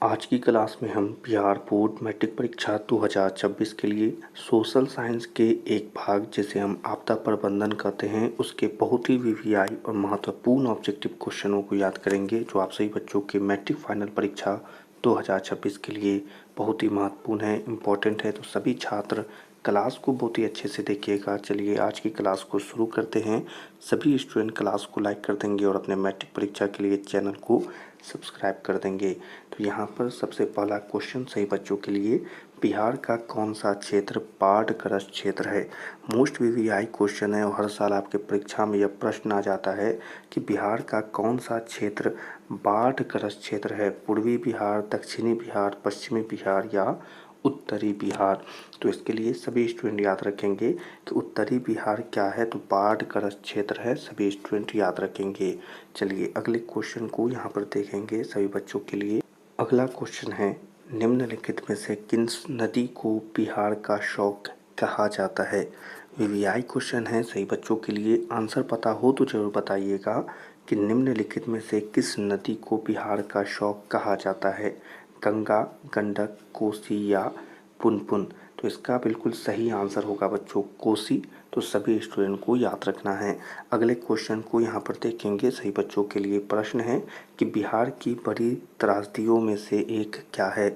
आज की क्लास में हम बिहार बोर्ड मैट्रिक परीक्षा 2026 के लिए सोशल साइंस के एक भाग जिसे हम आपदा प्रबंधन कहते हैं उसके बहुत ही वीवीआई और महत्वपूर्ण ऑब्जेक्टिव क्वेश्चनों को याद करेंगे जो आप सभी बच्चों के मैट्रिक फाइनल परीक्षा 2026 के लिए बहुत ही महत्वपूर्ण है, इम्पोर्टेंट है। तो सभी छात्र क्लास को बहुत ही अच्छे से देखिएगा। चलिए आज की क्लास को शुरू करते हैं। सभी स्टूडेंट क्लास को लाइक कर देंगे और अपने मैट्रिक परीक्षा के लिए चैनल को सब्सक्राइब कर देंगे। तो यहाँ पर सबसे पहला क्वेश्चन सही बच्चों के लिए, बिहार का कौन सा क्षेत्र बाढ़ग्रस्त क्षेत्र है। मोस्ट वीवीआई क्वेश्चन है और हर साल आपके परीक्षा में यह प्रश्न आ जाता है कि बिहार का कौन सा क्षेत्र बाढ़ग्रस्त क्षेत्र है। पूर्वी बिहार, दक्षिणी बिहार, पश्चिमी बिहार या उत्तरी बिहार। तो इसके लिए सभी स्टूडेंट याद रखेंगे कि उत्तरी बिहार क्या है, तो बाढ़ग्रस्त क्षेत्र है। सभी स्टूडेंट याद रखेंगे। चलिए अगले क्वेश्चन को यहाँ पर देखेंगे सभी बच्चों के लिए। अगला क्वेश्चन है, निम्नलिखित में से किस नदी को बिहार का शौक कहा जाता है। वीवीआई क्वेश्चन है सही बच्चों के लिए। आंसर पता हो तो जरूर बताइएगा कि निम्नलिखित में से किस नदी को बिहार का शौक कहा जाता है। गंगा, गंडक, कोसी या पुनपुन। तो इसका बिल्कुल सही आंसर होगा बच्चों कोसी। तो सभी स्टूडेंट को याद रखना है। अगले क्वेश्चन को यहाँ पर देखेंगे सही बच्चों के लिए। प्रश्न है कि बिहार की बड़ी त्रासदियों में से एक क्या है।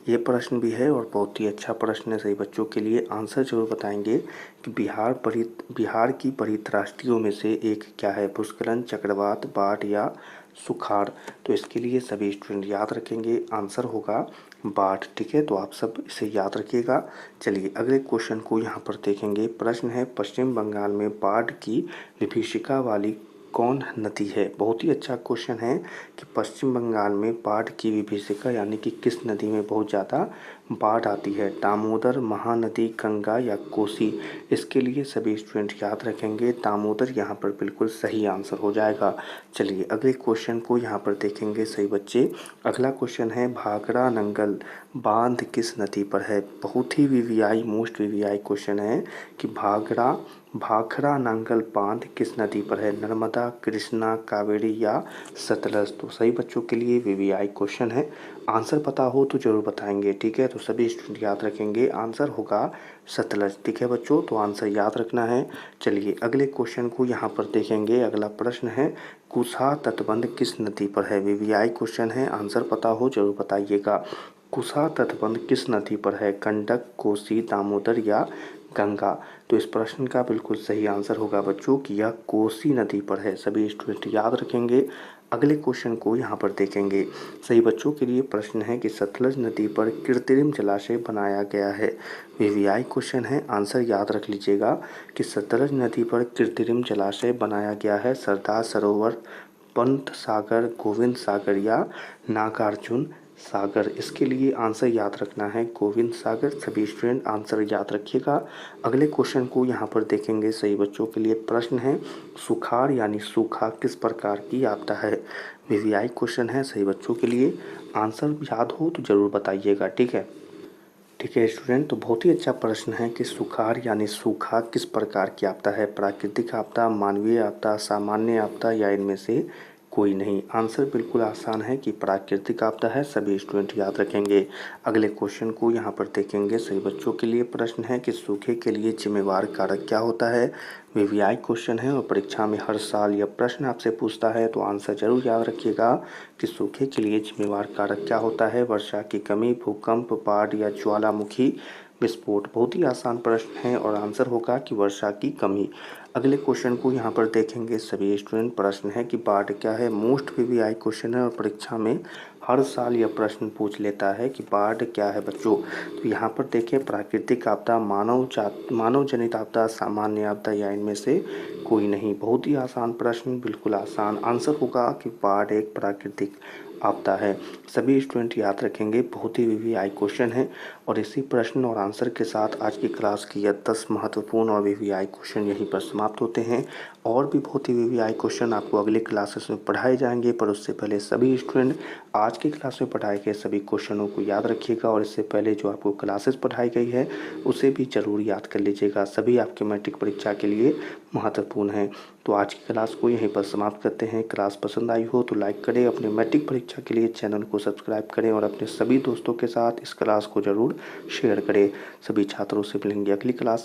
ये प्रश्न भी है और बहुत ही अच्छा प्रश्न है सही बच्चों के लिए। आंसर जरूर बताएंगे कि बिहार की बड़ी त्रासदियों में से एक क्या है। भूस्खलन, चक्रवात, बाढ़ या सुखाड़। तो इसके लिए सभी स्टूडेंट याद रखेंगे, आंसर होगा बाढ़। ठीक है, तो आप सब इसे याद रखिएगा। चलिए अगले क्वेश्चन को यहाँ पर देखेंगे। प्रश्न है, पश्चिम बंगाल में बाढ़ की विभीषिका वाली कौन नदी है। बहुत ही अच्छा क्वेश्चन है कि पश्चिम बंगाल में बाढ़ की विभीषिका यानी कि किस नदी में बहुत ज़्यादा बाढ़ आती है। दामोदर, महानदी, गंगा या कोसी। इसके लिए सभी स्टूडेंट याद रखेंगे दामोदर यहाँ पर बिल्कुल सही आंसर हो जाएगा। चलिए अगले क्वेश्चन को यहाँ पर देखेंगे सही बच्चे। अगला क्वेश्चन है, भाखड़ा नंगल बांध किस नदी पर है। बहुत ही वीवीआई मोस्ट वीवीआई क्वेश्चन है कि भाखड़ा नांगल बांध किस नदी पर है। नर्मदा, कृष्णा, कावेरी या सतलज। तो सही बच्चों के लिए वीवीआई क्वेश्चन है। आंसर पता हो तो जरूर बताएंगे। ठीक है, तो सभी स्टूडेंट याद रखेंगे, आंसर होगा सतलज। ठीक है बच्चों, तो आंसर याद रखना है। चलिए अगले क्वेश्चन को यहाँ पर देखेंगे। अगला प्रश्न है, कुशा तटबंध किस नदी पर है। वीवीआई क्वेश्चन है, आंसर पता हो जरूर बताइएगा। कुशा तटबंध किस नदी पर है। गंडक, कोसी, दामोदर या गंगा। तो इस प्रश्न का बिल्कुल सही आंसर होगा बच्चों कि यह कोसी नदी पर है। सभी स्टूडेंट याद रखेंगे। अगले क्वेश्चन को यहाँ पर देखेंगे। सही बच्चों के लिए प्रश्न है कि सतलज नदी पर कृत्रिम जलाशय बनाया गया है। वीवीआई क्वेश्चन है, आंसर याद रख लीजिएगा कि सतलज नदी पर कृत्रिम जलाशय बनाया गया है। सरदार सरोवर, पंत सागर, गोविंद सागर या नागार्जुन सागर। इसके लिए आंसर याद रखना है गोविंद सागर। सभी स्टूडेंट आंसर याद रखिएगा। अगले क्वेश्चन को यहाँ पर देखेंगे सही बच्चों के लिए। प्रश्न है, सुखाड़ यानी सूखा किस प्रकार की आपदा है। वीवीआई क्वेश्चन है सही बच्चों के लिए। आंसर याद हो तो ज़रूर बताइएगा। ठीक है स्टूडेंट, तो बहुत ही अच्छा प्रश्न है कि सुखाड़ यानी सूखा किस प्रकार की आपदा है। प्राकृतिक आपदा, मानवीय आपदा, सामान्य आपदा या इनमें से कोई नहीं। आंसर बिल्कुल आसान है कि प्राकृतिक आपदा है। सभी स्टूडेंट याद रखेंगे। अगले क्वेश्चन को यहाँ पर देखेंगे सही बच्चों के लिए। प्रश्न है कि सूखे के लिए जिम्मेवार कारक क्या होता है। वीवीआई क्वेश्चन है और परीक्षा में हर साल यह प्रश्न आपसे पूछता है, तो आंसर जरूर याद रखिएगा कि सूखे के लिए जिम्मेवार कारक क्या होता है। वर्षा की कमी, भूकंप, बाढ़ या ज्वालामुखी विस्फोट। बहुत ही आसान प्रश्न है और आंसर होगा कि वर्षा की कमी। अगले क्वेश्चन को यहाँ पर देखेंगे सभी स्टूडेंट। प्रश्न है कि बाढ़ क्या है। मोस्ट वीवीआई क्वेश्चन है और परीक्षा में हर साल यह प्रश्न पूछ लेता है कि बाढ़ क्या है बच्चों। तो यहाँ पर देखें, प्राकृतिक आपदा, मानव जनित आपदा, सामान्य आपदा या इनमें से कोई नहीं। बहुत ही आसान प्रश्न, बिल्कुल आसान। आंसर होगा कि बाढ़ एक प्राकृतिक आपदा है। सभी स्टूडेंट याद रखेंगे, बहुत ही वीवीआई क्वेश्चन है। और इसी प्रश्न और आंसर के साथ आज की क्लास की यह 10 महत्वपूर्ण और वीवीआई क्वेश्चन यहीं पर समाप्त होते हैं। और भी बहुत ही वीवीआई क्वेश्चन आपको अगले क्लासेस में पढ़ाए जाएंगे, पर उससे पहले सभी स्टूडेंट आज की क्लास में पढ़ाए गए सभी क्वेश्चनों को याद रखिएगा। और इससे पहले जो आपको क्लासेस पढ़ाई गई है उसे भी ज़रूर याद कर लीजिएगा। सभी आपके मैट्रिक परीक्षा के लिए महत्वपूर्ण है। तो आज की क्लास को यहीं पर समाप्त करते हैं। क्लास पसंद आई हो तो लाइक करें। अपने मैट्रिक परीक्षा परीक्षा के लिए चैनल को सब्सक्राइब करें और अपने सभी दोस्तों के साथ इस क्लास को ज़रूर शेयर करें। सभी छात्रों से मिलेंगे अगली क्लास